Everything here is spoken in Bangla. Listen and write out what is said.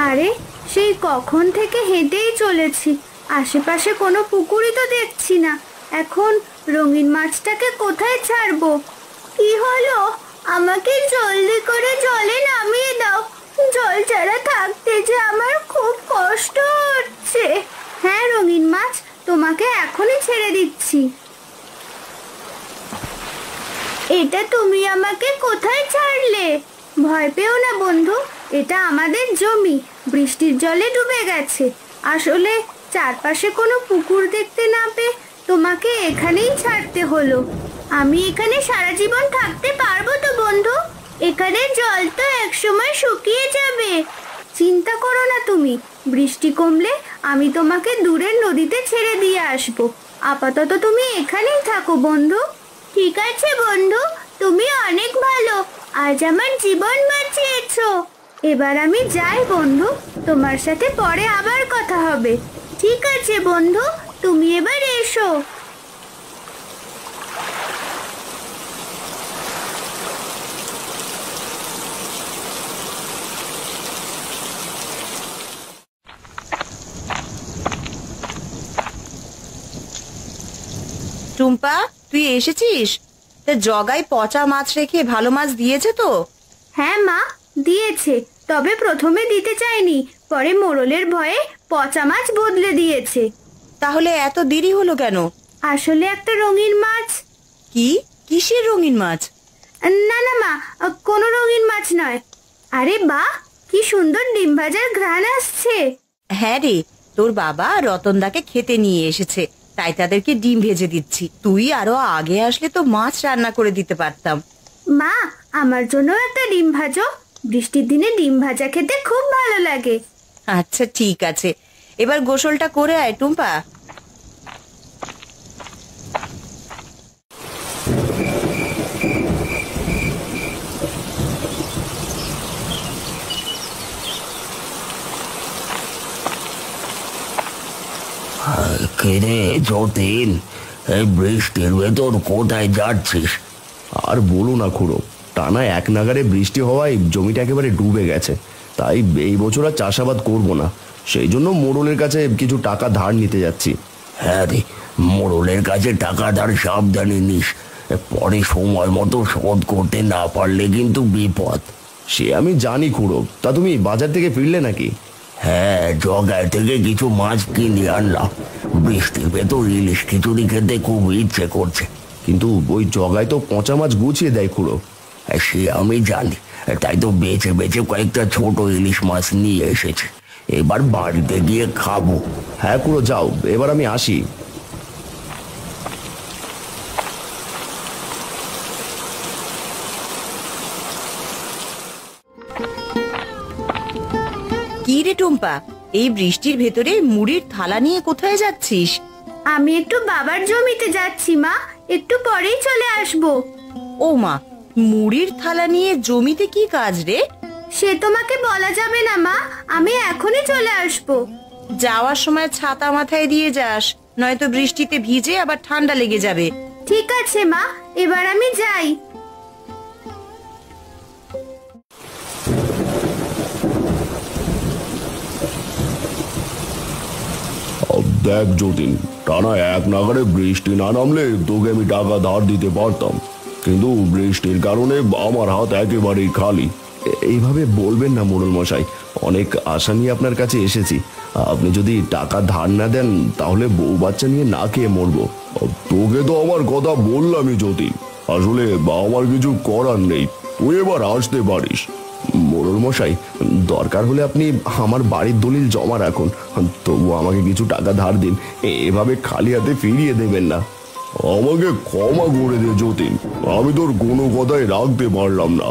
আরে সেই কখন থেকে হেঁটেই চলেছি, আশেপাশে কোনো পুকুরই তো দেখছি না। এখন রঙিন মাছটাকে কোথায় ছাড়বো? কি হলো? আমাকে জলদি করে জলে নামিয়ে দাও। জল ছাড়া থাকতে যে আমার খুব কষ্ট হচ্ছে। হ্যাঁ রঙিন মাছ, তোমাকে এখনই ছেড়ে দিচ্ছি। এটা তুমি আমাকে কোথায় ছাড়লে? ভয় পেও না বন্ধু, এটা আমাদের জমি, বৃষ্টির জলে ডুবে গেছে। আসলে চারপাশে কোনো পুকুর দেখতে না পেয়ে তোমাকে এখানেই ছাড়তে হলো। আমি এখানে সারা জীবন থাকতে পারবো তো বন্ধু? এখানে জল তো একসময় শুকিয়ে যাবে। চিন্তা করো না তুমি, বৃষ্টি কমলে আমি তোমাকে দূরের নদীতে ছেড়ে দিয়ে আসবো। আপাতত তুমি এখানেই থাকো বন্ধু। ঠিক আছে বন্ধু, তুমি অনেক ভালো, আজ আমার জীবন বাঁচিয়েছো। এবার আমি যাই বন্ধু, তোমার সাথে পরে আবার কথা হবে। ঠিক আছে বন্ধু, তুমি এবার এসো। টুম্পা, তুই এসেছিস? তা জগাই পচা মাছ রেখে ভালো মাছ দিয়েছে তো? হ্যাঁ মা, দিয়েছে, তবে প্রথমে দিতে চাইনি, পরে মোড়লের ভয়ে পচা মাছ বদলে দিয়েছে। তাহলে এত দেরি হলো কেন? আসলে একটা রঙিন মাছ। কি? কিসের রঙিন মাছ? না না মা, কোনো রঙিন মাছ নয়। আরে বাহ, কি সুন্দর ডিম ভাজার ঘ্রাণ আসছে। হ্যাঁ রে, তোর বাবা রতনদাকে খেতে নিয়ে এসেছে, তাই তাদেরকে ডিম ভেজে দিচ্ছি। তুই আরো আগে আসলে তো মাছ রান্না করে দিতে পারতাম। মা, আমার জন্য একটা ডিম ভাজো, বৃষ্টির দিনে ডিম ভাজা খেতে খুব ভালো লাগে। আচ্ছা ঠিক আছে, এবার গোসলটা করে আয় টুম্পা। রে যতীন, এই বৃষ্টির ভেতর কোথায় যাচ্ছিস? আর বলো না খুড়ো, টানা এক নাগারে বৃষ্টি হওয়ায় জমিটা একেবারে ডুবে গেছে। তাই এই বছর আর চাষাবাদ করবো না, সেই জন্য মোড়লের কাছে কিছু টাকা ধার নিতে যাচ্ছি। হ্যাঁ রে, মোড়লের কাছে টাকা ধার সাবধানে নিস, পরে সময় মতো শোধ করতে না পারলে কিন্তু বিপদ। সে আমি জানি খুড়ো, তা তুমি বাজার থেকে ফিরলে নাকি? হ্যাঁ, জগায় থেকে কিছু মাছ কিনে আনলাম। বৃষ্টির ভেতর ইলিশ খিচুড়ি খেতে খুব ইচ্ছে করছে। কিন্তু ওই জগায় তো পচা মাছ গুছিয়ে দেয় খুড়ো। সে আমি জানি, তাই তো বেছে বেছে কয়েকটা ছোট ইলিশ মাছ নিয়ে এসেছে, এবার বাড়িতে গিয়ে খাবো। হ্যাঁ খুড়ো, যাও, এবার আমি আসি। কি রে টুম্পা, এই বৃষ্টির ভেতরে মুড়ির থালা নিয়ে কোথায় যাচ্ছিস? আমি একটু বাবার জমিতে যাচ্ছি মা, একটু পরেই চলে আসবো। ও মা, মুড়ির থালা নিয়ে জমিতে কি কাজ রে? সে তোমাকে বলা যাবে না মা, আমি এখনই চলে আসবো। যাওয়ার সময় ছাতা মাথায় দিয়ে যাস, নয়তো বৃষ্টিতে ভিজে আবার ঠান্ডা লেগে যাবে। ঠিক আছে মা, এবার আমি যাই। দেখ যতীন, টানা এক নাগারে বৃষ্টি না নামলে তোকে আমি টাকা ধার দিতে পারতাম, কিন্তু বৃষ্টির কারণে আমার হাত একেবারেই খালি। এইভাবে বলবেন না মোড়ল মশাই, অনেক আশা নিয়ে আপনার কাছে এসেছি। আপনি যদি টাকা ধার না দেন তাহলে বউ বাচ্চা নিয়ে না খেয়ে মরবো। তোকে তো আমার কথা বললামই যতীন, আসলে আমার কিছু করার নেই, তুই এবার আসতে পারিস। মোড়ল মশাই, দরকার হলে আপনি আমার বাড়ির দলিল জমা রাখুন, তবু আমাকে কিছু টাকা ধার দিন, এভাবে খালি হাতে ফিরিয়ে দেবেন না। আমাকে ক্ষমা করে দে যতীন, আমি তোর কোনো কথাই রাখতে পারলাম না।